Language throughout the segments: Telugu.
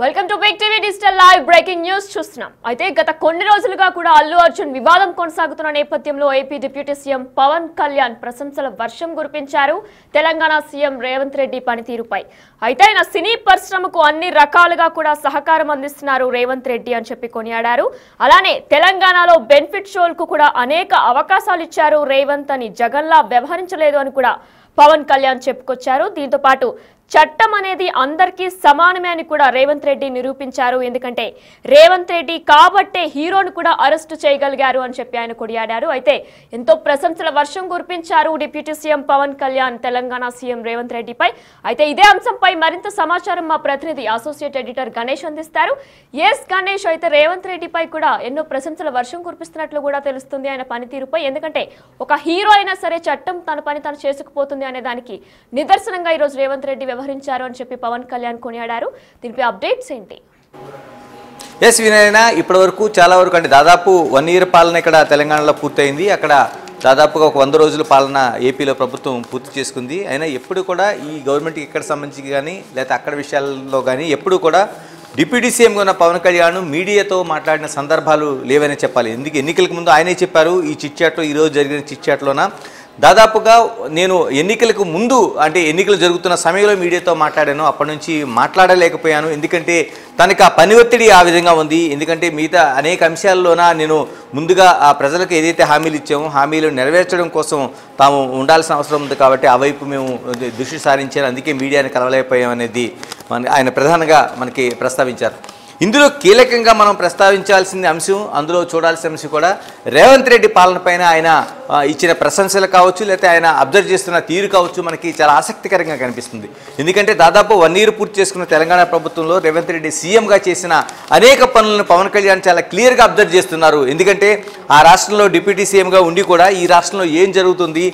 Welcome to Big TV digital live breaking news చూస్తున్నాం. అయితే గత కొన్ని రోజులుగా కూడా అల్లు అర్జున్ వివాదం కొనసాగుతున్న నేపథ్యంలో AP deputy CM Pawan Kalyan ప్రశంసల వర్షం కురిపించారు తెలంగాణ సీఎం రేవంత్ రెడ్డి పనితీరుపై. అయితే ఆయన సినీ పరిశ్రమకు అన్ని రకాలుగా కూడా సహకారం అందిస్తున్నారు రేవంత్ రెడ్డి అని చెప్పి కొనియాడారు. అలానే తెలంగాణలో బెనిఫిట్ షోలకు కూడా అనేక అవకాశాలు ఇచ్చారు రేవంత్ అని జగన్లా వ్యవహరించలేదు అని కూడా పవన్ కళ్యాణ్ చెప్పుకొచ్చారు. దీంతో పాటు చట్టం అనేది అందరికీ సమానమే అని కూడా రేవంత్ రెడ్డి నిరూపించారు. ఎందుకంటే రేవంత్ రెడ్డి కాబట్టే హీరోను కూడా అరెస్టు చేయగలిగారు అని చెప్పి ఆయన కొనియాడారు. అయితే ఎంతో ప్రశంసల వర్షం కురిపించారు deputy CM Pawan Kalyan Telangana CM Revanth రెడ్డిపై. అయితే ఇదే అంశంపై మరింత సమాచారం మా ప్రతినిధి అసోసియేట్ ఎడిటర్ గణేష్ అందిస్తారు. ఎస్ గణేష్, అయితే రేవంత్ రెడ్డిపై కూడా ఎన్నో ప్రశంసల వర్షం కురిపిస్తున్నట్లు కూడా తెలుస్తుంది ఆయన పనితీరుపై. ఎందుకంటే ఒక హీరో అయినా సరే చట్టం తన పని తను చేసుకుపోతుంది అనే దానికి నిదర్శనంగా ఈరోజు రేవంత్ రెడ్డి వ్యవహరించారు అని చెప్పి పవన్ కళ్యాణ్ కొనియాడారు. దీనిపై అప్డేట్స్ ఏంటి? ఎస్ వినయనా, ఇప్పటి వరకు చాలా వరకు అంటే దాదాపు 1 year పాలన ఇక్కడ తెలంగాణలో పూర్తయింది. అక్కడ దాదాపుగా ఒక 100 రోజుల పాలన ఏపీలో ప్రభుత్వం పూర్తి చేసుకుంది. అయినా ఎప్పుడు కూడా ఈ గవర్నమెంట్కి ఇక్కడ సంబంధించి కానీ లేకపోతే అక్కడ విషయాల్లో కానీ ఎప్పుడు కూడా డిప్యూటీ సీఎంగా ఉన్న పవన్ కళ్యాణ్ మీడియాతో మాట్లాడిన సందర్భాలు లేవనే చెప్పాలి. ఎందుకు ఎన్నికలకు ముందు ఆయనే చెప్పారు, ఈ చిట్చాట్లో ఈరోజు జరిగిన చిట్చాట్లోన దాదాపుగా నేను ఎన్నికలకు ముందు అంటే ఎన్నికలు జరుగుతున్న సమయంలో మీడియాతో మాట్లాడాను, అప్పటి నుంచి మాట్లాడలేకపోయాను. ఎందుకంటే తనకు ఆ పని ఒత్తిడి ఆ విధంగా ఉంది. ఎందుకంటే మిగతా అనేక అంశాల్లోన నేను ముందుగా ఆ ప్రజలకు ఏదైతే హామీలు ఇచ్చామో హామీలు నెరవేర్చడం కోసం తాము ఉండాల్సిన అవసరం ఉంది కాబట్టి ఆ వైపు మేము దృష్టి సారించారు. అందుకే మీడియాని కలవలేకపోయాం అనేది ఆయన ప్రధానంగా మనకి ప్రస్తావించారు. ఇందులో కీలకంగా మనం ప్రస్తావించాల్సిన అంశం, అందులో చూడాల్సిన అంశం కూడా రేవంత్ రెడ్డి పాలన పైన ఆయన ఇచ్చిన ప్రశంసలు కావచ్చు, లేకపోతే ఆయన అబ్జర్వ్ చేస్తున్న తీరు కావచ్చు, మనకి చాలా ఆసక్తికరంగా కనిపిస్తుంది. ఎందుకంటే దాదాపు 1 year పూర్తి చేసుకున్న తెలంగాణ ప్రభుత్వంలో రేవంత్ రెడ్డి సీఎంగా చేసిన అనేక పనులను పవన్ కళ్యాణ్ చాలా క్లియర్గా అబ్జర్వ్ చేస్తున్నారు. ఎందుకంటే ఆ రాష్ట్రంలో డిప్యూటీ సీఎంగా ఉండి కూడా ఈ రాష్ట్రంలో ఏం జరుగుతుంది,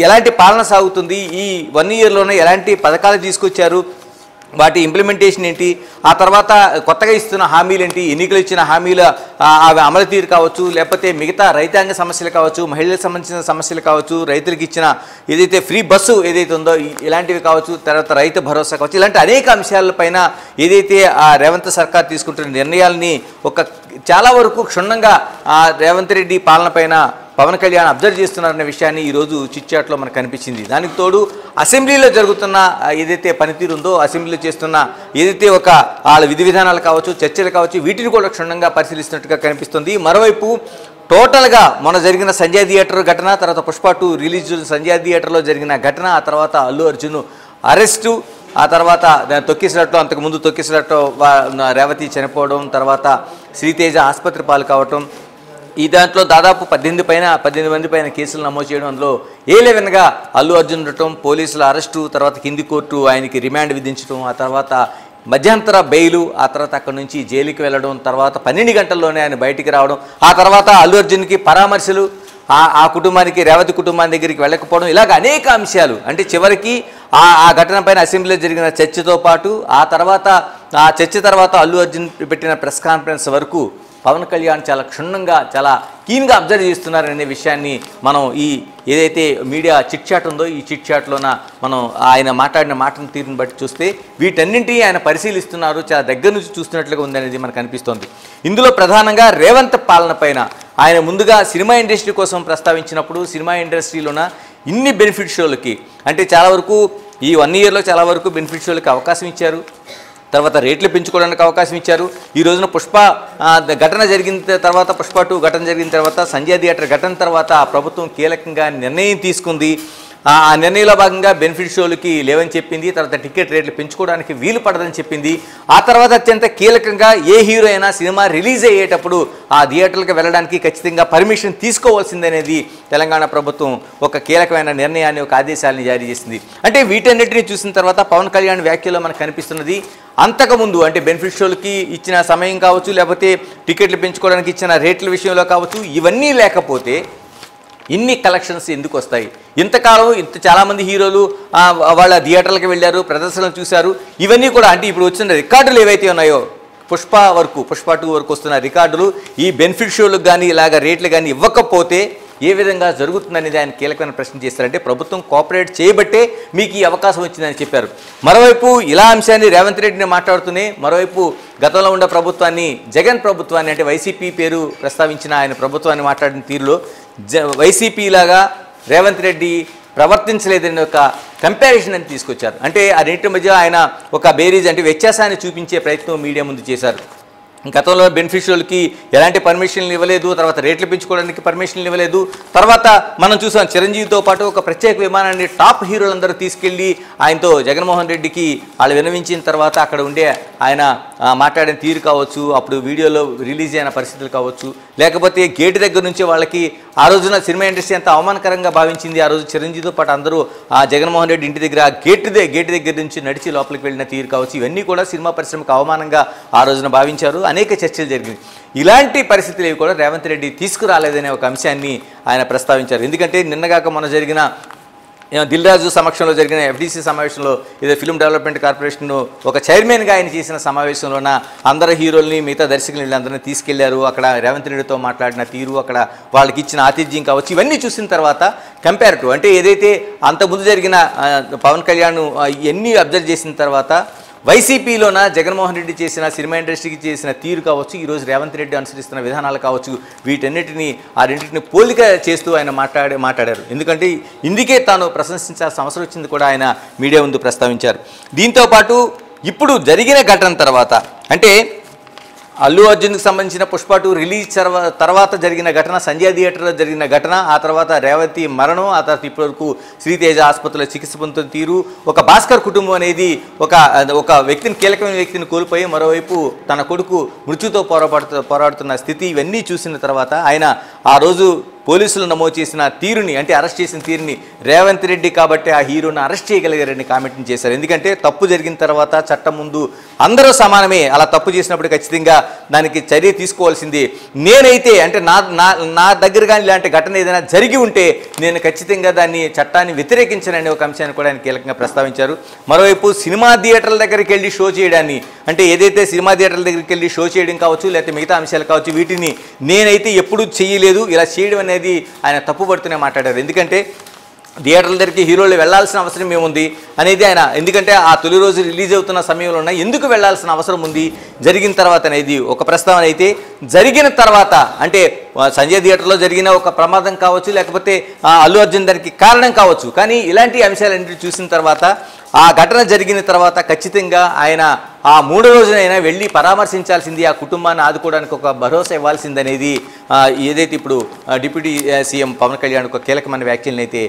ఎలాంటి పాలన సాగుతుంది, ఈ 1 yearలోనే ఎలాంటి పథకాలు తీసుకొచ్చారు, వాటి ఇంప్లిమెంటేషన్ ఏంటి, ఆ తర్వాత కొత్తగా ఇస్తున్న హామీలు ఏంటి, ఎన్నికలు ఇచ్చిన హామీల అమలు తీరు కావచ్చు, లేకపోతే మిగతా రైతాంగ సమస్యలు కావచ్చు, మహిళలకు సంబంధించిన సమస్యలు కావచ్చు, రైతులకు ఇచ్చిన ఏదైతే ఫ్రీ బస్సు ఏదైతే ఉందో ఇలాంటివి కావచ్చు, తర్వాత రైతు భరోసా కావచ్చు, ఇలాంటి అనేక అంశాలపైన ఏదైతే ఆ రేవంత్ సర్కార్ తీసుకుంటున్న నిర్ణయాలని చాలా వరకు క్షుణ్ణంగా రేవంత్ రెడ్డి పాలన పైన పవన్ కళ్యాణ్ అబ్జర్వ్ చేస్తున్నారనే విషయాన్ని ఈరోజు చిట్చాట్లో మనకు కనిపించింది. దానికి తోడు అసెంబ్లీలో జరుగుతున్న ఏదైతే పనితీరు ఉందో, అసెంబ్లీలో చేస్తున్న ఏదైతే ఒక వాళ్ళ విధి విధానాలు కావచ్చు, చర్చలు కావచ్చు, వీటిని కూడా క్షుణ్ణంగా పరిశీలిస్తున్నట్టుగా కనిపిస్తుంది. మరోవైపు టోటల్గా మొన్న జరిగిన సంజయ్ థియేటర్ ఘటన, తర్వాత పుష్ప 2 రిలీజ్ సంజయ్ థియేటర్లో జరిగిన ఘటన, ఆ తర్వాత అల్లు అర్జున్ అరెస్టు, ఆ తర్వాత తొక్కిసలాట్లో అంతకుముందు తొక్కిసలాట్లో రేవతి చనిపోవడం, తర్వాత శ్రీతేజ ఆసుపత్రి పాలు కావటం, ఈ దాంట్లో దాదాపు 18 మంది పైన కేసులు నమోదు చేయడం, అందులో A11గా అల్లు అర్జున్ ఉండటం, పోలీసుల అరెస్టు, తర్వాత కింది కోర్టు ఆయనకి రిమాండ్ విధించడం, ఆ తర్వాత మధ్యంతర బెయిలు, ఆ తర్వాత అక్కడి నుంచి జైలుకి వెళ్ళడం, తర్వాత 12 గంటల్లోనే ఆయన బయటికి రావడం, ఆ తర్వాత అల్లు అర్జున్కి పరామర్శలు, ఆ కుటుంబానికి రేవతి కుటుంబాన్ని దగ్గరికి వెళ్ళకపోవడం, ఇలాగ అనేక అంశాలు. అంటే చివరికి ఆ ఘటన పైన అసెంబ్లీలో జరిగిన చర్చతో పాటు ఆ చర్చ తర్వాత అల్లు అర్జున్ పెట్టిన ప్రెస్ కాన్ఫరెన్స్ వరకు పవన్ కళ్యాణ్ చాలా క్షుణ్ణంగా చాలా కీన్గా అబ్జర్వ్ చేస్తున్నారనే విషయాన్ని మనం ఈ ఏదైతే మీడియా చిట్చాట్ ఉందో ఈ చిట్చాట్లోన మనం ఆయన మాట్లాడిన మాటను తీరుని బట్టి చూస్తే వీటన్నింటినీ ఆయన పరిశీలిస్తున్నారు, చాలా దగ్గర నుంచి చూస్తున్నట్లుగా ఉందనేది మనకు అనిపిస్తోంది. ఇందులో ప్రధానంగా రేవంత్ పాలన పైన ఆయన ముందుగా సినిమా ఇండస్ట్రీ కోసం ప్రస్తావించినప్పుడు సినిమా ఇండస్ట్రీలోన ఇన్ని బెనిఫిట్ షోలకి అంటే చాలా వరకు ఈ 1 yearలో చాలా వరకు బెనిఫిట్ షోలకి అవకాశం ఇచ్చారు, తర్వాత రేట్లు పెంచుకోవడానికి అవకాశం ఇచ్చారు. ఈ రోజున పుష్ప ఘటన జరిగిన తర్వాత, పుష్ప 2 ఘటన జరిగిన తర్వాత, సంజయ్ థియేటర్ ఘటన తర్వాత ప్రభుత్వం కీలకంగా నిర్ణయం తీసుకుంది. ఆ నిర్ణయంలో భాగంగా బెనిఫిట్ షోలకి లేవని చెప్పింది, తర్వాత టికెట్ రేట్లు పెంచుకోవడానికి వీలు పడదని చెప్పింది. ఆ తర్వాత అత్యంత కీలకంగా ఏ హీరో అయినా సినిమా రిలీజ్ అయ్యేటప్పుడు ఆ థియేటర్లకు వెళ్ళడానికి ఖచ్చితంగా పర్మిషన్ తీసుకోవాల్సిందనేది తెలంగాణ ప్రభుత్వం ఒక కీలకమైన నిర్ణయాన్ని, ఒక ఆదేశాలని జారీ చేసింది. అంటే వీటన్నిటిని చూసిన తర్వాత పవన్ కళ్యాణ్ వ్యాఖ్యలో మనకు కనిపిస్తున్నది అంతకుముందు అంటే బెనిఫిట్ షోలకి ఇచ్చిన సమయం కావచ్చు, లేకపోతే టికెట్లు పెంచుకోవడానికి ఇచ్చిన రేట్ల విషయంలో కావచ్చు, ఇవన్నీ లేకపోతే ఇన్ని కలెక్షన్స్ ఎందుకు వస్తాయి? ఇంతకాలం చాలామంది హీరోలు వాళ్ళ థియేటర్లకు వెళ్ళారు, ప్రదర్శనలు చూశారు. ఇవన్నీ కూడా అంటే ఇప్పుడు వచ్చిన రికార్డులు ఏవైతే ఉన్నాయో పుష్ప 2 వరకు వస్తున్న రికార్డులు ఈ బెనిఫిట్ షోలకు కానీ ఇలాగ రేట్లు కానీ ఇవ్వకపోతే ఏ విధంగా జరుగుతుందనేది ఆయన కీలకమైన ప్రశ్న చేశారంటే ప్రభుత్వం కోఆపరేట్ చేయబట్టే మీకు ఈ అవకాశం వచ్చిందని చెప్పారు. మరోవైపు ఇలా అంశాన్ని రేవంత్ రెడ్డిని మాట్లాడుతూనే మరోవైపు గతంలో ఉన్న ప్రభుత్వాన్ని జగన్ ప్రభుత్వాన్ని అంటే వైసీపీ పేరు ప్రస్తావించిన ఆయన ప్రభుత్వాన్ని మాట్లాడిన తీరులో వైసీపీ లాగా రేవంత్ రెడ్డి ప్రవర్తించలేదని ఒక కంపారిజన్ అని తీసుకొచ్చారు. అంటే ఆ రెండింటి మధ్య ఆయన ఒక బేరీజ్ అంటే వ్యత్యాసాన్ని చూపించే ప్రయత్నం మీడియా ముందు చేశారు. గతంలో బెనిఫిషియర్లకి ఎలాంటి పర్మిషన్లు ఇవ్వలేదు, తర్వాత రేట్లు పెంచుకోవడానికి పర్మిషన్లు ఇవ్వలేదు. తర్వాత మనం చూసాం చిరంజీవితో పాటు ఒక ప్రత్యేక విమానాన్ని టాప్ హీరోలందరూ తీసుకెళ్ళి ఆయనతో జగన్మోహన్ రెడ్డికి వాళ్ళు విన్నవించిన తర్వాత అక్కడ ఉండే ఆయన మాట్లాడిన తీరు కావచ్చు, అప్పుడు వీడియోలో రిలీజ్ అయిన పరిస్థితులు కావచ్చు, లేకపోతే గేటు దగ్గర నుంచి వాళ్ళకి ఆ రోజున సినిమా ఇండస్ట్రీ ఎంత అవమానకరంగా భావించింది. ఆ రోజు చిరంజీవితో పాటు అందరూ ఆ జగన్మోహన్ రెడ్డి ఇంటి దగ్గర గేటు దగ్గర నుంచి నడిచి లోపలికి వెళ్ళిన తీరు కావచ్చు, ఇవన్నీ కూడా సినిమా పరిశ్రమకు అవమానంగా ఆ రోజున భావించారు. అనేక చర్చలు జరిగింది. ఇలాంటి పరిస్థితులు కూడా రేవంత్ రెడ్డి తీసుకురాలేదనే ఒక అంశాన్ని ఆయన ప్రస్తావించారు. ఎందుకంటే నిన్నగాక మొన్న జరిగిన దిల్ రాజు సమక్షంలో జరిగిన ఎఫ్డీసీ సమావేశంలో ఇదే ఫిల్మ్ డెవలప్మెంట్ కార్పొరేషన్ ఒక చైర్మన్గా ఆయన చేసిన సమావేశంలోన అందరు హీరోల్ని మిగతా దర్శకులు అందరినీ తీసుకెళ్లారు. అక్కడ రేవంత్ రెడ్డితో మాట్లాడిన తీరు, అక్కడ వాళ్ళకి ఇచ్చిన ఆతిథ్యం కావచ్చు, ఇవన్నీ చూసిన తర్వాత కంపారిటివ్ అంటే ఏదైతే అంతకుముందు జరిగిన పవన్ కళ్యాణ్ ఇవన్నీ అబ్జర్వ్ చేసిన తర్వాత వైసీపీలోన జగన్మోహన్ రెడ్డి చేసిన సినిమా ఇండస్ట్రీకి చేసిన తీరు కావచ్చు, ఈరోజు రేవంత్ రెడ్డి అనుసరిస్తున్న విధానాలు కావచ్చు, వీటన్నిటిని ఆ రెండింటిని పోలిక చేస్తూ ఆయన మాట్లాడారు. ఎందుకంటే ఇందుకే తాను ప్రశంసించాల్సిన అవసరం వచ్చింది కూడా ఆయన మీడియా ముందు ప్రస్తావించారు. దీంతోపాటు ఇప్పుడు జరిగిన ఘటన తర్వాత అంటే అల్లు అర్జున్కి సంబంధించిన పుష్ప 2 రిలీజ్ తర్వాత జరిగిన ఘటన, సంజయ్ థియేటర్లో జరిగిన ఘటన, ఆ తర్వాత రేవతి మరణం, ఆ తర్వాత ఇప్పటివరకు శ్రీతేజ ఆసుపత్రిలో చికిత్స పొందుతున్న తీరు, ఒక భాస్కర్ కుటుంబం అనేది ఒక వ్యక్తిని కీలకమైన వ్యక్తిని కోల్పోయి మరోవైపు తన కొడుకు మృత్యుతో పోరాడుతున్న స్థితి, ఇవన్నీ చూసిన తర్వాత ఆయన ఆ రోజు పోలీసులు నమోదు చేసిన తీరుని అంటే అరెస్ట్ చేసిన తీరుని రేవంత్ రెడ్డి కాబట్టి ఆ హీరోని అరెస్ట్ చేయగలిగారని కామెంట్ చేశారు. ఎందుకంటే తప్పు జరిగిన తర్వాత చట్టం ముందు అందరూ సమానమే, అలా తప్పు చేసినప్పుడు ఖచ్చితంగా దానికి చర్య తీసుకోవాల్సింది. నేనైతే అంటే నా దగ్గర కానీ ఇలాంటి ఘటన ఏదైనా జరిగి ఉంటే నేను ఖచ్చితంగా దాన్ని చట్టాన్ని వ్యతిరేకించననే ఒక అంశాన్ని కూడా ఆయన కీలకంగా ప్రస్తావించారు. మరోవైపు సినిమా థియేటర్ల దగ్గరికి వెళ్ళి షో చేయడాన్ని అంటే ఏదైతే సినిమా థియేటర్ల దగ్గరికి వెళ్ళి షో చేయడం కావచ్చు, లేకపోతే మిగతా అంశాలు కావచ్చు, వీటిని నేనైతే ఎప్పుడూ చేయలేదు, ఇలా చేయడం అనేది ఆయన తప్పుపడుతూనే మాట్లాడారు. ఎందుకంటే థియేటర్ల దగ్గరికి హీరోలు వెళ్లాల్సిన అవసరం ఏముంది అనేది ఆయన, ఎందుకంటే ఆ తొలి రోజు రిలీజ్ అవుతున్న సమయంలో ఎందుకు వెళ్లాల్సిన అవసరం ఉంది జరిగిన తర్వాత అనేది ఒక ప్రస్తావన అయితే, జరిగిన తర్వాత అంటే సంజయ్ థియేటర్లో జరిగిన ఒక ప్రమాదం కావచ్చు, లేకపోతే అల్లు అర్జున్ దానికి కారణం కావచ్చు, కానీ ఇలాంటి అంశాలన్నింటినీ చూసిన తర్వాత ఆ ఘటన జరిగిన తర్వాత ఖచ్చితంగా ఆయన ఆ 3వ రోజునైనా వెళ్ళి పరామర్శించాల్సింది, ఆ కుటుంబాన్ని ఆదుకోవడానికి ఒక భరోసా ఇవ్వాల్సిందనేది ఏదైతే ఇప్పుడు డిప్యూటీ సీఎం పవన్ కళ్యాణ్ ఒక కీలకమైన వ్యాఖ్యలను అయితే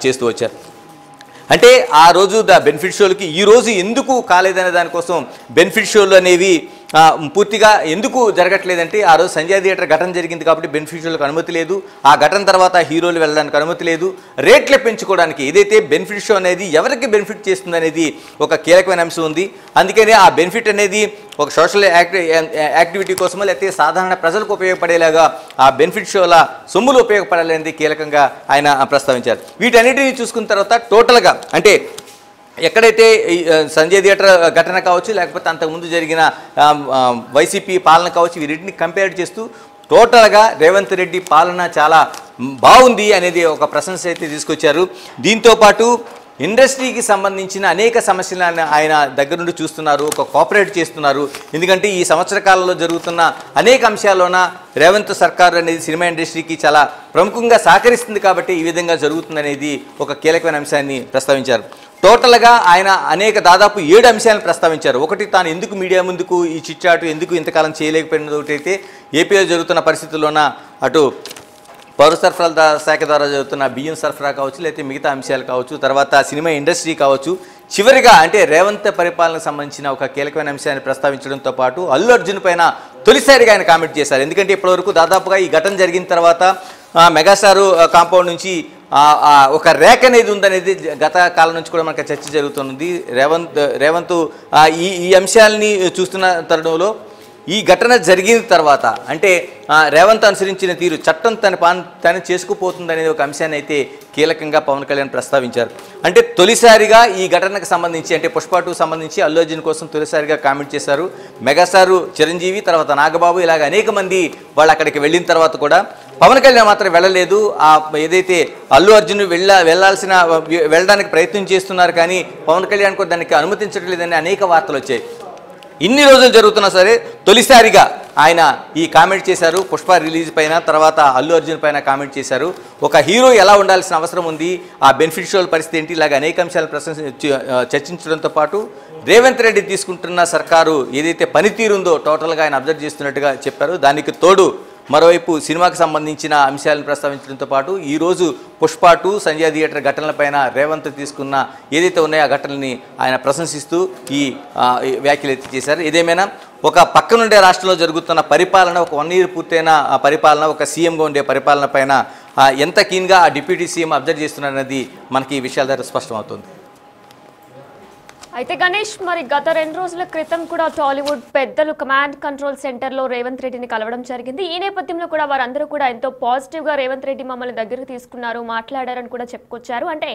చేస్తూ వచ్చారు. అంటే ఆ రోజు బెనిఫిట్ షోలకి ఈ రోజు ఎందుకు కాలేదనే దానికోసం బెనిఫిట్ షోలు అనేవి పూర్తిగా ఎందుకు జరగట్లేదంటే ఆ రోజు సంజయ్ థియేటర్ ఘటన జరిగింది కాబట్టి బెనిఫిట్ షోలకు అనుమతి లేదు, ఆ ఘటన తర్వాత హీరోలు వెళ్ళడానికి అనుమతి లేదు, రేట్లు పెంచుకోవడానికి ఏదైతే బెనిఫిట్ షో అనేది ఎవరికి బెనిఫిట్ చేస్తుంది అనేది ఒక కీలకమైన అంశం ఉంది. అందుకనే ఆ బెనిఫిట్ అనేది ఒక సోషల్ యాక్టివిటీ కోసమో లేకపోతే సాధారణ ప్రజలకు ఉపయోగపడేలాగా ఆ బెనిఫిట్ షోల సొమ్ములు ఉపయోగపడాలనేది కీలకంగా ఆయన ప్రస్తావించారు. వీటన్నిటిని చూసుకున్న తర్వాత టోటల్గా అంటే ఎక్కడైతే సంజయ్ థియేటర్ ఘటన కావచ్చు, లేకపోతే అంతకుముందు జరిగిన వైసీపీ పాలన కావచ్చు, వీటిని కంపేర్ చేస్తూ టోటల్గా రేవంత్ రెడ్డి పాలన చాలా బాగుంది అనేది ఒక ప్రశంస అయితే తీసుకొచ్చారు. దీంతోపాటు ఇండస్ట్రీకి సంబంధించిన అనేక సమస్యలను ఆయన దగ్గర నుండి చూస్తున్నారు, ఒక కోఆపరేట్ చేస్తున్నారు. ఎందుకంటే ఈ సంవత్సర కాలంలో జరుగుతున్న అనేక అంశాల్లోన రేవంత్ సర్కార్ అనేది సినిమా ఇండస్ట్రీకి చాలా ప్రముఖంగా సహకరిస్తుంది కాబట్టి ఈ విధంగా జరుగుతుందనేది ఒక కీలకమైన అంశాన్ని ప్రస్తావించారు. టోటల్గా ఆయన దాదాపు 7 అంశాలను ప్రస్తావించారు. ఒకటి, తాను ఎందుకు మీడియా ముందుకు ఈ చిట్చాటు ఎందుకు ఇంతకాలం చేయలేకపోయినది ఒకటైతే, ఏపీలో జరుగుతున్న పరిస్థితుల్లోన అటు పౌర సరఫరాల శాఖ ద్వారా జరుగుతున్న బియ్యం సరఫరా కావచ్చు, లేకపోతే మిగతా అంశాలు కావచ్చు, తర్వాత సినిమా ఇండస్ట్రీ కావచ్చు, చివరిగా అంటే రేవంత్ పరిపాలనకు సంబంధించిన ఒక కీలకమైన అంశాన్ని ప్రస్తావించడంతో పాటు అల్లు అర్జున్ పైన తొలిసారిగా ఆయన కామెంట్ చేశారు. ఎందుకంటే ఇప్పటివరకు దాదాపుగా ఈ ఘటన జరిగిన తర్వాత మెగాస్టార్ కాంపౌండ్ నుంచి ఒక రేఖ అనేది ఉందనేది గత కాలం నుంచి కూడా మనకు చర్చ జరుగుతున్నది. రేవంత్ ఈ అంశాలని చూస్తున్న తరుణంలో ఈ ఘటన జరిగిన తర్వాత అంటే రేవంత్ అనుసరించిన తీరు చట్టం తను చేసుకుపోతుందనేది ఒక అంశాన్ని అయితే కీలకంగా పవన్ కళ్యాణ్ ప్రస్తావించారు. అంటే తొలిసారిగా ఈ ఘటనకు సంబంధించి అంటే పుష్ప 2 సంబంధించి అల్లు అర్జున్ కోసం తొలిసారిగా కామెంట్ చేశారు. మెగాస్టార్ చిరంజీవి, తర్వాత నాగబాబు, ఇలాగ అనేక మంది వాళ్ళు అక్కడికి వెళ్ళిన తర్వాత కూడా పవన్ కళ్యాణ్ మాత్రం వెళ్ళలేదు. ఏదైతే అల్లు అర్జున్ వెళ్ళడానికి ప్రయత్నం చేస్తున్నారు కానీ పవన్ కళ్యాణ్ కూడా దానికి అనుమతించడం లేదని అనేక వార్తలు వచ్చాయి. ఇన్ని రోజులు జరుగుతున్నా సరే తొలిసారిగా ఆయన ఈ కామెంట్ చేశారు. పుష్ప రిలీజ్ పైన, తర్వాత అల్లు అర్జున్ పైన కామెంట్ చేశారు. ఒక హీరో ఎలా ఉండాల్సిన అవసరం ఉంది, ఆ బెనిఫిషియల్ పరిస్థితి ఏంటి, ఇలాగ అనేక అంశాలు చర్చించడంతో పాటు రేవంత్ రెడ్డి తీసుకుంటున్న సర్కారు ఏదైతే పనితీరు ఉందో టోటల్గా ఆయన అబ్జర్వ్ చేస్తున్నట్టుగా చెప్పారు. దానికి తోడు మరోవైపు సినిమాకి సంబంధించిన అంశాలను ప్రస్తావించడంతో పాటు ఈరోజు పుష్ప 2 సంజయ్ థియేటర్ ఘటనలపైన రేవంత్ తీసుకున్న ఏదైతే ఉన్నాయో ఆ ఘటనల్ని ఆయన ప్రశంసిస్తూ ఈ వ్యాఖ్యలు ఎత్తి చేశారు. ఏదేమైనా ఒక పక్కనుండే రాష్ట్రంలో జరుగుతున్న పరిపాలన, ఒక 1 year పూర్తయిన పరిపాలన, ఒక సీఎంగా ఉండే పరిపాలన పైన ఎంత కీన్గా ఆ డిప్యూటీ సీఎం అబ్జర్వ్ చేస్తున్నారనేది మనకి ఈ విషయాల ద్వారా స్పష్టమవుతుంది. అయితే గణేష్, మరి గత 2 రోజుల క్రితం కూడా టాలీవుడ్ పెద్దలు కమాండ్ కంట్రోల్ సెంటర్లో రేవంత్ రెడ్డిని కలవడం జరిగింది. ఈ నేపథ్యంలో కూడా వారందరూ కూడా ఎంతో పాజిటివ్గా రేవంత్ రెడ్డి మమ్మల్ని దగ్గరికి తీసుకున్నారు, మాట్లాడారని కూడా చెప్పుకొచ్చారు. అంటే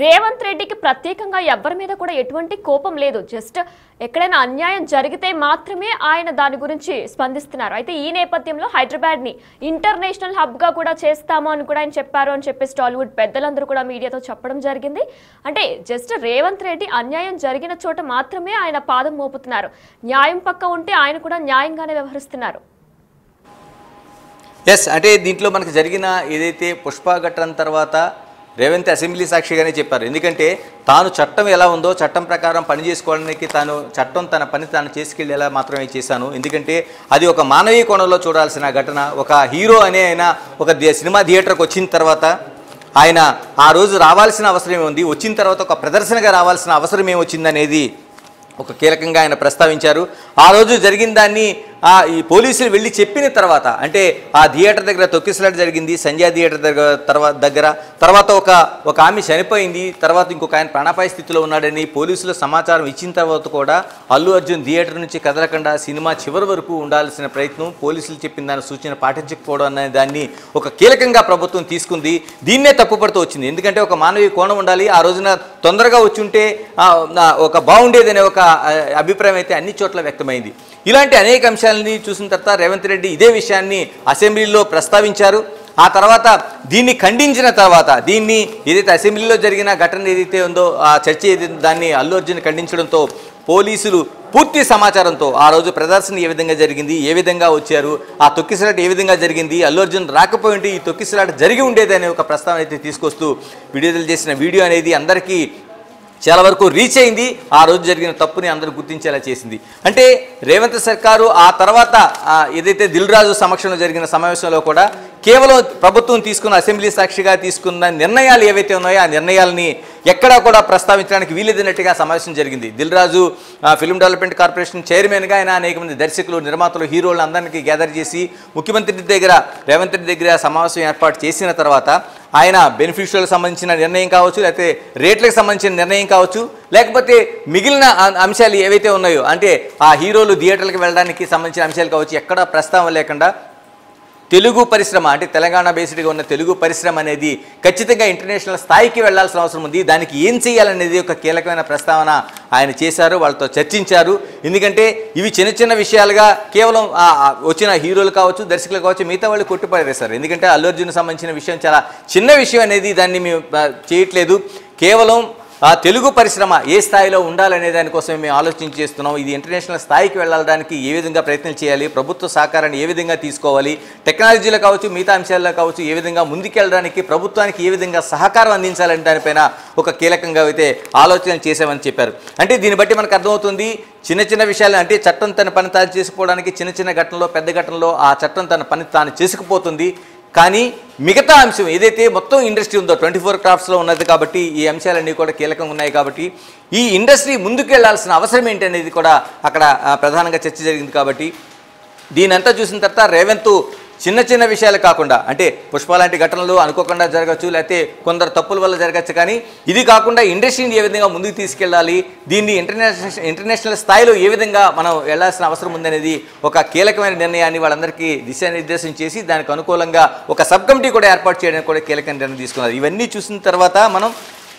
రేవంత్ రెడ్డికి ప్రత్యేకంగా ఎవరి మీద కూడా ఎటువంటి కోపం లేదు, జస్ట్ ఎక్కడైనా అన్యాయం జరిగితే మాత్రమే ఆయన దాని గురించి స్పందిస్తున్నారు. అయితే ఈ నేపథ్యంలో హైదరాబాద్ని ఇంటర్నేషనల్ హబ్గా కూడా చేస్తాము అని కూడా ఆయన చెప్పారు అని చెప్పేసి టాలీవుడ్ పెద్దలందరూ కూడా మీడియాతో చెప్పడం జరిగింది. అంటే జస్ట్ రేవంత్ రెడ్డి అన్యాయం జరిగిన చోట మాత్రమే ఆయన పాదం మోపుతున్నారు, న్యాయం పక్క ఉంటే ఆయన కూడా న్యాయంగానే వ్యవహరిస్తున్నారు. అంటే దీంట్లో మనకు జరిగిన ఏదైతే పుష్ప ఘటన తర్వాత రేవంత్ అసెంబ్లీ సాక్షిగానే చెప్పారు. ఎందుకంటే తాను చట్టం ఎలా ఉందో చట్టం ప్రకారం పని చేసుకోవడానికి చట్టం తన పని తాను చేసుకెళ్ళేలా మాత్రమే చేశాను. ఎందుకంటే అది ఒక మానవీయ కోణంలో చూడాల్సిన ఘటన. ఒక హీరో అనే ఆయన ఒక సినిమా థియేటర్కి వచ్చిన తర్వాత ఆయన ఆ రోజు రావాల్సిన అవసరం ఏముంది, వచ్చిన తర్వాత ఒక ప్రదర్శనగా రావాల్సిన అవసరం ఏమొచ్చిందనేది ఒక కీలకంగా ఆయన ప్రస్తావించారు. ఆ రోజు జరిగిన దాన్ని ఈ పోలీసులు వెళ్ళి చెప్పిన తర్వాత, అంటే ఆ థియేటర్ దగ్గర తొక్కిసలాట జరిగింది, సంజయ్ థియేటర్ దగ్గర తర్వాత ఒక ఆమె చనిపోయింది, తర్వాత ఇంకొక ఆయన ప్రాణాపాయ స్థితిలో ఉన్నాడని పోలీసులు సమాచారం ఇచ్చిన తర్వాత కూడా అల్లు అర్జున్ థియేటర్ నుంచి కదలకుండా సినిమా చివరి వరకు ఉండాల్సిన ప్రయత్నం, పోలీసులు చెప్పిన దాని సూచన పాటించకపోవడం అనే దాన్ని ఒక కీలకంగా ప్రభుత్వం తీసుకుంది. దీన్నే తప్పుపడుతూ వచ్చింది. ఎందుకంటే ఒక మానవీయ కోణం ఉండాలి, ఆ రోజున తొందరగా వచ్చి ఉంటే ఒక బాగుండేదనే ఒక అభిప్రాయం అయితే అన్ని చోట్ల వ్యక్తమైంది. ఇలాంటి అనేక అంశాలని చూసిన తర్వాత రేవంత్ రెడ్డి ఇదే విషయాన్ని అసెంబ్లీలో ప్రస్తావించారు. ఆ తర్వాత దీన్ని ఖండించిన తర్వాత దీన్ని ఏదైతే అసెంబ్లీలో జరిగిన ఘటన ఏదైతే ఉందో ఆ చర్చ దాన్ని అల్లు అర్జున్ ఖండించడంతో పోలీసులు పూర్తి సమాచారంతో ఆ రోజు ప్రదర్శన ఏ విధంగా జరిగింది, ఏ విధంగా వచ్చారు, ఆ తొక్కిసలాట ఏ విధంగా జరిగింది, అల్లు అర్జున్ రాకపోయింటే ఈ తొక్కిసలాట జరిగి ఉండేది అనే ఒక ప్రస్తావన అయితే తీసుకొస్తూ విడుదల చేసిన వీడియో అనేది అందరికీ చాలా వరకు రీచ్ అయింది. ఆ రోజు జరిగిన తప్పుని అందరూ గుర్తించేలా చేసింది. అంటే రేవంత్ సర్కారు ఆ తర్వాత ఏదైతే దిల్ రాజు సమక్షంలో జరిగిన సమావేశంలో కూడా కేవలం ప్రభుత్వం తీసుకున్న అసెంబ్లీ సాక్షిగా తీసుకున్న నిర్ణయాలు ఏవైతే ఉన్నాయో ఆ నిర్ణయాలని ఎక్కడా కూడా ప్రస్తావించడానికి వీలేదన్నట్టుగా సమావేశం జరిగింది. Dil Raju film development corporation చైర్మన్గా ఆయన అనేక మంది దర్శకులు, నిర్మాతలు, హీరోలు అందరికీ గ్యాదర్ చేసి ముఖ్యమంత్రి దగ్గర రేవంత్ రెడ్డి దగ్గర సమావేశం ఏర్పాటు చేసిన తర్వాత ఆయన బెనిఫిషియల్కి సంబంధించిన నిర్ణయం కావచ్చు, లేకపోతే రేట్లకు సంబంధించిన నిర్ణయం కావచ్చు, లేకపోతే మిగిలిన అంశాలు ఏవైతే ఉన్నాయో అంటే ఆ హీరోలు థియేటర్లకు వెళ్ళడానికి సంబంధించిన అంశాలు కావచ్చు, ఎక్కడా ప్రస్తావన లేకుండా తెలుగు పరిశ్రమ అంటే తెలంగాణ బేస్డ్గా ఉన్న తెలుగు పరిశ్రమ అనేది ఖచ్చితంగా ఇంటర్నేషనల్ స్థాయికి వెళ్లాల్సిన అవసరం ఉంది, దానికి ఏం చేయాలనేది ఒక కీలకమైన ప్రస్తావన ఆయన చేశారు, వాళ్ళతో చర్చించారు. ఎందుకంటే ఇవి చిన్న చిన్న విషయాలుగా కేవలం వచ్చిన హీరోలు కావచ్చు, దర్శకులు కావచ్చు, మిగతా వాళ్ళు కొట్టుపడేశారు. ఎందుకంటే అల్లు అర్జున్ సంబంధించిన విషయం చాలా చిన్న విషయం అనేది దాన్ని మేము చేయట్లేదు, కేవలం తెలుగు పరిశ్రమ ఏ స్థాయిలో ఉండాలనే దానికోసమే మేము ఆలోచన చేస్తున్నాం. ఇది ఇంటర్నేషనల్ స్థాయికి వెళ్ళడానికి ఏ విధంగా ప్రయత్నాలు చేయాలి, ప్రభుత్వ సహకారాన్ని ఏ విధంగా తీసుకోవాలి, టెక్నాలజీలో కావచ్చు, మిగతా అంశాల్లో కావచ్చు, ఏ విధంగా ముందుకెళ్ళడానికి ప్రభుత్వానికి ఏ విధంగా సహకారం అందించాలని దానిపైన ఒక కీలకంగా అయితే ఆలోచన చేశామని చెప్పారు. అంటే దీన్ని బట్టి మనకు అర్థమవుతుంది చిన్న చిన్న విషయాలు అంటే చట్టం తన పని తాను చేసుకోవడానికి చిన్న చిన్న ఘటనలో పెద్ద ఘటనలో ఆ చట్టం తన పని తాను చేసుకుపోతుంది. కానీ మిగతా అంశం ఏదైతే మొత్తం ఇండస్ట్రీ ఉందో 24 క్రాఫ్ట్స్లో ఉన్నది కాబట్టి ఈ అంశాలన్నీ కూడా కీలకంగా ఉన్నాయి. కాబట్టి ఈ ఇండస్ట్రీ ముందుకు వెళ్లాల్సిన అవసరం ఏంటి అనేది కూడా అక్కడ ప్రధానంగా చర్చ జరిగింది. కాబట్టి దీనంతా చూసిన తర్వాత రేవంత్ చిన్న చిన్న విషయాలు కాకుండా అంటే పుష్ప లాంటి ఘటనలు అనుకోకుండా జరగచ్చు, లేకపోతే కొందరు తప్పుల వల్ల జరగచ్చు, కానీ ఇది కాకుండా ఇండస్ట్రీని ఏ విధంగా ముందుకు తీసుకెళ్ళాలి, దీన్ని ఇంటర్నేషనల్ స్థాయిలో ఏ విధంగా మనం వెళ్లాల్సిన అవసరం ఉందనేది ఒక కీలకమైన నిర్ణయాన్ని వాళ్ళందరికీ దిశానిర్దేశం చేసి దానికి అనుకూలంగా ఒక సబ్ కమిటీ కూడా ఏర్పాటు చేయడానికి కూడా కీలకమైన నిర్ణయం తీసుకున్నారు. ఇవన్నీ చూసిన తర్వాత మనం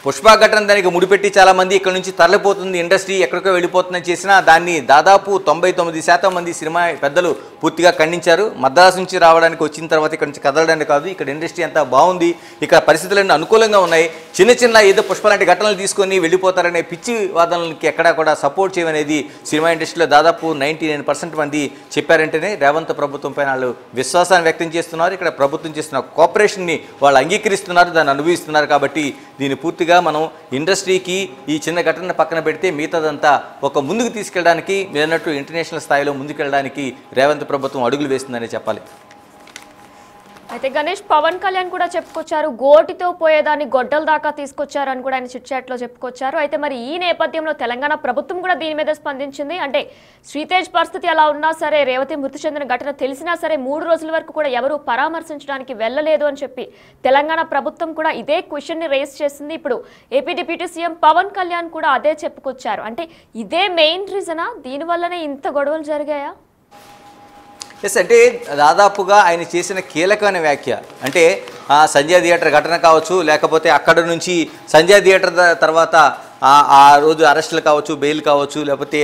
పుష్ప ఘటన దానికి ముడిపెట్టి చాలామంది ఇక్కడ నుంచి తరలిపోతుంది, ఇండస్ట్రీ ఎక్కడికో వెళ్ళిపోతుందని చేసినా దాన్ని దాదాపు 99% మంది సినిమా పెద్దలు పూర్తిగా ఖండించారు. మద్రాసు నుంచి రావడానికి వచ్చిన తర్వాత ఇక్కడ నుంచి కదలడానికి కాదు, ఇక్కడ ఇండస్ట్రీ అంతా బాగుంది, ఇక్కడ పరిస్థితులన్నీ అనుకూలంగా ఉన్నాయి, చిన్న చిన్న ఏదో పుష్ప లాంటి ఘటనలు తీసుకొని వెళ్ళిపోతారనే పిచ్చి వాదనలకి ఎక్కడా కూడా సపోర్ట్ చేయమనేది సినిమా ఇండస్ట్రీలో దాదాపు 99% మంది చెప్పారంటేనే రేవంత్ ప్రభుత్వం పైన వాళ్ళు విశ్వాసాన్ని వ్యక్తం చేస్తున్నారు. ఇక్కడ ప్రభుత్వం చేస్తున్న కోఆపరేషన్ని వాళ్ళు అంగీకరిస్తున్నారు, దాన్ని అనుభవిస్తున్నారు. కాబట్టి దీన్ని పూర్తిగా మనం ఇండస్ట్రీకి ఈ చిన్న ఘటన పక్కన పెడితే మిగతాదంతా ఒక ముందుకు తీసుకెళ్ళడానికి మీరన్నట్టు ఇంటర్నేషనల్ స్థాయిలో ముందుకెళ్ళడానికి రేవంత్ ప్రభుత్వం అడుగులు వేస్తుందని చెప్పాలి. అయితే గణేష్, పవన్ కళ్యాణ్ కూడా చెప్పుకొచ్చారు, గోటితో పోయేదాన్ని గొడ్డల దాకా తీసుకొచ్చారు అని కూడా ఆయన చిట్ చాట్ లో చెప్పుకొచ్చారు. అయితే మరి ఈ నేపథ్యంలో తెలంగాణ ప్రభుత్వం కూడా దీని మీద స్పందించింది. అంటే శ్రీతేజ్ పరిస్థితి అలా ఉన్నా సరే, రేవతి మృతి చెందిన ఘటన తెలిసినా సరే 3 రోజుల వరకు కూడా ఎవరు పరామర్శించడానికి వెళ్ళలేదు అని చెప్పి తెలంగాణ ప్రభుత్వం కూడా ఇదే క్వశ్చన్ ని రేస్ చేసింది. ఇప్పుడు AP deputy CM Pawan Kalyan కూడా అదే చెప్పుకొచ్చారు. అంటే ఇదే మెయిన్ రీజనా, దీనివల్లనే ఇంత గొడవలు జరిగాయా? ఎస్, అంటే దాదాపుగా ఆయన చేసిన కీలకమైన వ్యాఖ్య అంటే సంజయ్ థియేటర్ ఘటన కావచ్చు, లేకపోతే అక్కడ నుంచి సంజయ్ థియేటర్ తర్వాత ఆ రోజు అరెస్టులు కావచ్చు, బెయిల్ కావచ్చు, లేకపోతే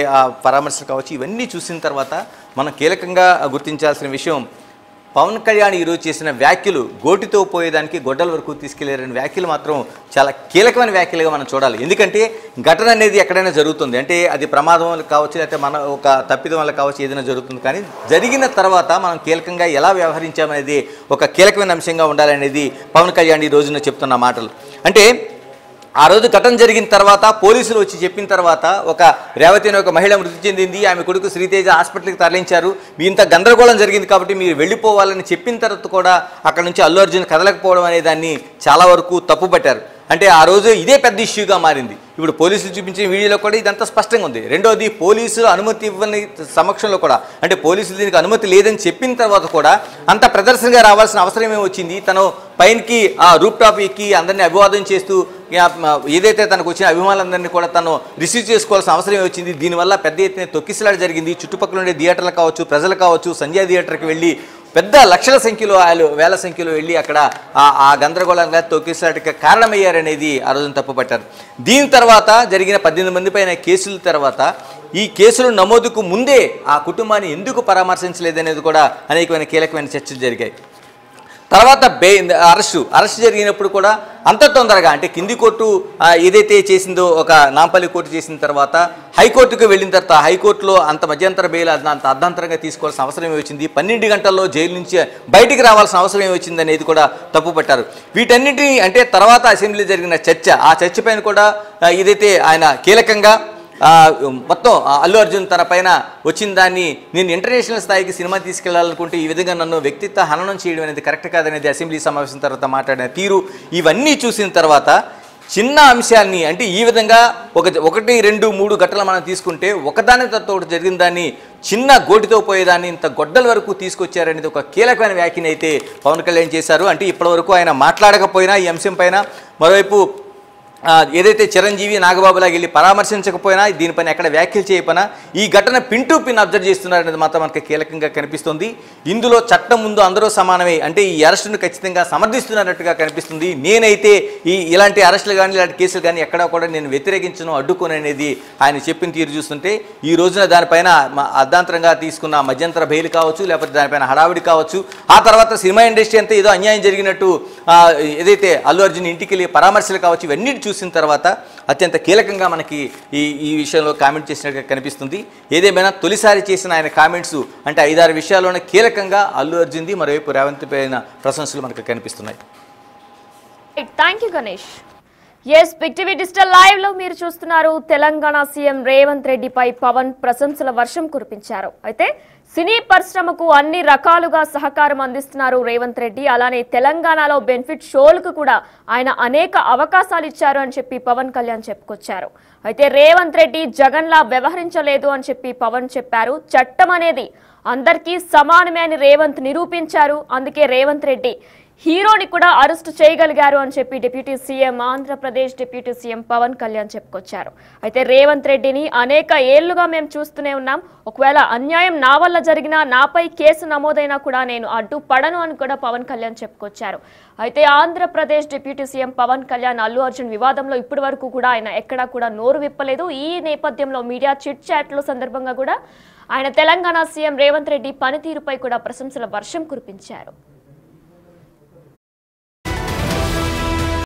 పరామర్శలు కావచ్చు, ఇవన్నీ చూసిన తర్వాత మనం కీలకంగా గుర్తించాల్సిన విషయం పవన్ కళ్యాణ్ ఈరోజు చేసిన వ్యాఖ్యలు గోటితో పోయేదానికి గొడ్డల వరకు తీసుకెళ్లారని వ్యాఖ్యలు మాత్రం చాలా కీలకమైన వ్యాఖ్యలుగా మనం చూడాలి. ఎందుకంటే ఘటన అనేది ఎక్కడైనా జరుగుతుంది, అంటే అది ప్రమాదం వల్ల కావచ్చు, లేకపోతే మన ఒక తప్పిదం వల్ల కావచ్చు, ఏదైనా జరుగుతుంది. కానీ జరిగిన తర్వాత మనం కీలకంగా ఎలా వ్యవహరించామనేది ఒక కీలకమైన అంశంగా ఉండాలనేది పవన్ కళ్యాణ్ ఈ రోజున చెప్తున్న మాటలు. అంటే ఆ రోజు ఘటన జరిగిన తర్వాత పోలీసులు వచ్చి చెప్పిన తర్వాత ఒక రేవతి అనే ఒక మహిళ మృతి చెందింది, ఆమె కొడుకు శ్రీతేజ హాస్పిటల్కి తరలించారు, ఇంత గందరగోళం జరిగింది కాబట్టి మీరు వెళ్ళిపోవాలని చెప్పిన తర్వాత కూడా అక్కడ నుంచి అల్లు అర్జున్ కదలకపోవడం అనే దాన్ని చాలా వరకు తప్పుపట్టారు. అంటే ఆ రోజు ఇదే పెద్ద ఇష్యూగా మారింది. ఇప్పుడు పోలీసులు చూపించిన వీడియోలో కూడా ఇదంతా స్పష్టంగా ఉంది. రెండోది, పోలీసులు అనుమతి ఇవ్వని సమక్షంలో కూడా, అంటే పోలీసులు దీనికి అనుమతి లేదని చెప్పిన తర్వాత కూడా అంత ప్రదర్శనగా రావాల్సిన అవసరం ఏమొచ్చింది? తను పైనకి ఆ రూప్ టాప్ ఎక్కి అందరినీ అభివాదం చేస్తూ ఏదైతే తనకు వచ్చిన అభిమానులందరినీ కూడా తను రిసీవ్ చేసుకోవాల్సిన అవసరం ఏమొచ్చింది? దీనివల్ల పెద్ద ఎత్తున తొక్కిసలాట జరిగింది. చుట్టుపక్కల ఉండే థియేటర్లు కావచ్చు, ప్రజలు కావచ్చు, సంజయ్ థియేటర్కి వెళ్ళి పెద్ద లక్షల సంఖ్యలో వాళ్ళు వేల సంఖ్యలో వెళ్ళి అక్కడ ఆ గందరగోళంగా తొక్కిసలాటకి కారణమయ్యారనేది ఆ రోజున తప్పుపట్టారు. దీని తర్వాత జరిగిన 18 మంది పైన కేసుల తర్వాత ఈ కేసులు నమోదుకు ముందే ఆ కుటుంబాన్ని ఎందుకు పరామర్శించలేదనేది కూడా అనేకమైన కీలకమైన చర్చలు జరిగాయి. తర్వాత అరెస్ట్ జరిగినప్పుడు కూడా అంత తొందరగా, అంటే కింది కోర్టు ఏదైతే చేసిందో ఒక నాంపల్లి కోర్టు చేసిన తర్వాత హైకోర్టుకు వెళ్ళిన తర్వాత హైకోర్టులో అంత మధ్యంతర బెయిల్ అంత అర్ధాంతరంగా తీసుకోవాల్సిన అవసరం ఏమొచ్చింది? 12 గంటల్లో జైలు నుంచి బయటికి రావాల్సిన అవసరం ఏమొచ్చింది అనేది కూడా తప్పుపట్టారు. వీటన్నిటినీ అంటే తర్వాత అసెంబ్లీ జరిగిన చర్చ, ఆ చర్చ పైన కూడా ఏదైతే ఆయన కీలకంగా మొత్తం అల్లు అర్జున్ తన పైన వచ్చిన దాన్ని నేను ఇంటర్నేషనల్ స్థాయికి సినిమా తీసుకెళ్లాలనుకుంటే ఈ విధంగా నన్ను వ్యక్తిత్వ హననం చేయడం అనేది కరెక్ట్ కాదనేది అసెంబ్లీ సమావేశం తర్వాత మాట్లాడిన తీరు, ఇవన్నీ చూసిన తర్వాత చిన్న అంశాన్ని, అంటే ఈ విధంగా 1, 2, 3 ఘటనలు మనం తీసుకుంటే ఒకదాని తర్వాత జరిగిన దాన్ని చిన్న గోటితో పోయేదాన్ని ఇంత గొడ్డల వరకు తీసుకొచ్చారనేది ఒక కీలకమైన వ్యాఖ్యని అయితే పవన్ కళ్యాణ్ చేశారు. అంటే ఇప్పటివరకు ఆయన మాట్లాడకపోయినా ఈ అంశం పైన, మరోవైపు ఏదైతే చిరంజీవి నాగబాబులాగా వెళ్ళి పరామర్శించకపోయినా, దీనిపైన ఎక్కడ వ్యాఖ్యలు చేయకపోయినా ఈ ఘటన పిన్ టు పిన్ అబ్జర్వ్ చేస్తున్నారనేది మాత్రం మనకు కీలకంగా కనిపిస్తుంది. ఇందులో చట్టం ముందు అందరూ సమానమే, అంటే ఈ అరెస్టును ఖచ్చితంగా సమర్థిస్తున్నట్టుగా కనిపిస్తుంది. నేనైతే ఇలాంటి అరెస్టులు కానీ ఇలాంటి కేసులు కానీ ఎక్కడా కూడా నేను వ్యతిరేకించను, అడ్డుకోను అనేది ఆయన చెప్పిన తీరు చూస్తుంటే ఈ రోజున దానిపైన అర్ధాంతరంగా తీసుకున్న మధ్యంతర బెయిల్ కావచ్చు, లేకపోతే దానిపైన హడావిడి కావచ్చు, ఆ తర్వాత సినిమా ఇండస్ట్రీ అంతా ఏదో అన్యాయం జరిగినట్టు ఏదైతే అల్లు అర్జున్ ఇంటికి వెళ్ళి పరామర్శలు కావచ్చు, ఇవన్నీ చూసిన తర్వాత అత్యంత కీలకంగా మనకి ఈ విషయంలో కామెంట్ చేసినట్టుగా కనిపిస్తుంది. ఏదేమైనా తొలిసారి చేసిన ఆయన కామెంట్స్ అంటే 5-6 విషయాల్లోనే కీలకంగా అల్లు అర్జున్ది, మరోవైపు రేవంత్ పైన ప్రశంసలు మనకు కనిపిస్తున్నాయి. Thank you Ganesh. Yes, Big TV digital live లో మీరు చూస్తున్నారు. తెలంగాణ సీఎం రేవంత్ రెడ్డిపై పవన్ ప్రశంసల వర్షం కురిపించారు. అయితే సినీ పరిశ్రమకు అన్ని రకాలుగా సహకారం అందిస్తున్నారు రేవంత్ రెడ్డి. అలానే తెలంగాణలో బెనిఫిట్ షోలకు కూడా ఆయన అనేక అవకాశాలు ఇచ్చారు అని చెప్పి పవన్ కళ్యాణ్ చెప్పుకొచ్చారు. అయితే రేవంత్ రెడ్డి జగన్లా వ్యవహరించలేదు అని చెప్పి పవన్ చెప్పారు. చట్టం అనేది అందరికీ సమానమే అని రేవంత్ నిరూపించారు. అందుకే రేవంత్ రెడ్డి హీరోని కూడా అరెస్ట్ చేయగలిగారు అని చెప్పి deputy CM Andhra Pradesh deputy CM Pawan Kalyan చెప్పుకొచ్చారు. అయితే రేవంత్ రెడ్డిని అనేక ఏళ్లుగా మేము చూస్తూనే ఉన్నాం. ఒకవేళ అన్యాయం నా వల్ల జరిగినా, నాపై కేసు నమోదైనా కూడా నేను అడ్డుపడను అని కూడా పవన్ కళ్యాణ్ చెప్పుకొచ్చారు. అయితే ఆంధ్రప్రదేశ్ డిప్యూటీ సీఎం పవన్ కళ్యాణ్ అల్లు అర్జున్ వివాదంలో ఇప్పటి వరకు కూడా ఆయన ఎక్కడా కూడా నోరు విప్పలేదు. ఈ నేపథ్యంలో మీడియా చిట్ చాట్ల సందర్భంగా కూడా ఆయన తెలంగాణ సీఎం రేవంత్ రెడ్డి పనితీరుపై కూడా ప్రశంసల వర్షం కురిపించారు.